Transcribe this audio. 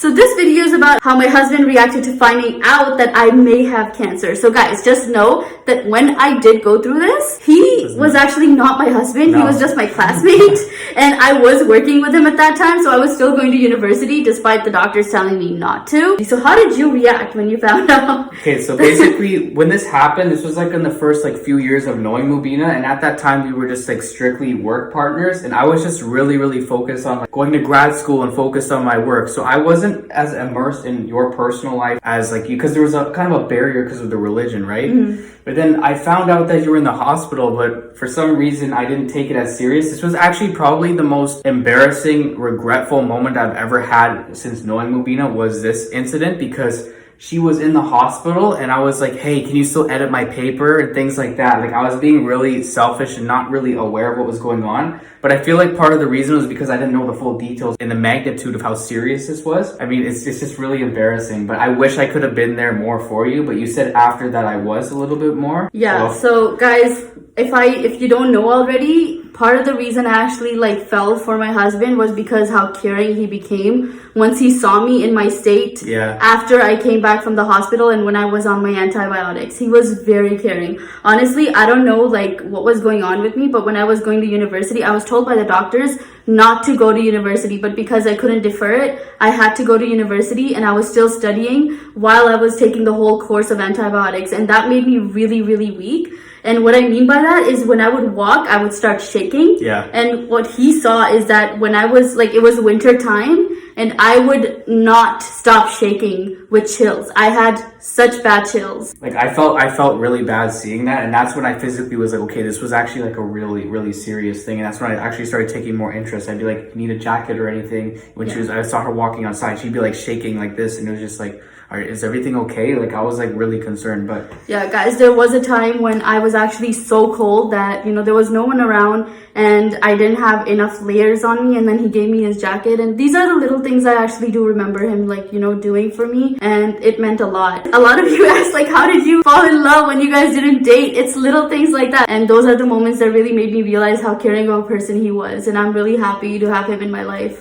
So this video is about how my husband reacted to finding out that I may have cancer. So guys, just know that when I did go through this, he was actually not my husband. No. He was just my classmate. And I was working with him at that time, so I was still going to university despite the doctors telling me not to. So how did you react when you found out? Okay, so basically when this happened, this was like in the first like few years of knowing Mubina, and at that time we were just like strictly work partners, and I was just really focused on like going to grad school and focused on my work. So I wasn't as immersed in your personal life as like you, because there was a kind of a barrier because of the religion, right? Mm-hmm. But then I found out that you were in the hospital, but for some reason I didn't take it as serious. This was actually probably the most embarrassing, regretful moment I've ever had since knowing Mubina was this incident, because she was in the hospital and I was like, hey, can you still edit my paper and things like that? Like I was being really selfish and not really aware of what was going on. But I feel like part of the reason was because I didn't know the full details and the magnitude of how serious this was. I mean, it's just really embarrassing, but I wish I could have been there more for you. But you said after that I was a little bit more. Yeah, so guys, if you don't know already, part of the reason I actually like fell for my husband was because how caring he became once he saw me in my state. Yeah. After I came back from the hospital and when I was on my antibiotics, he was very caring. Honestly, I don't know like what was going on with me, but when I was going to university, I was told by the doctors not to go to university, but because I couldn't defer it, I had to go to university, and I was still studying while I was taking the whole course of antibiotics, and that made me really weak. And what I mean by that is when I would walk, I would start shaking. Yeah. And what he saw is that when I was like, it was winter time and I would not stop shaking with chills. I had such bad chills. Like I felt really bad seeing that. And that's when I physically was like, okay, this was actually like a really serious thing. And that's when I actually started taking more interest. I'd be like, need a jacket or anything. When I saw her walking outside, she'd be like shaking like this. And it was just like, all right, is everything okay? Like I was like really concerned, but yeah, guys, there was a time when I was actually so cold that, there was no one around and I didn't have enough layers on me, and then he gave me his jacket. And these are the little things I actually do remember him like, doing for me, and it meant a lot. A lot of you asked like, how did you fall in love when you guys didn't date? It's little things like that. And those are the moments that really made me realize how caring of a person he was. And I'm really happy to have him in my life.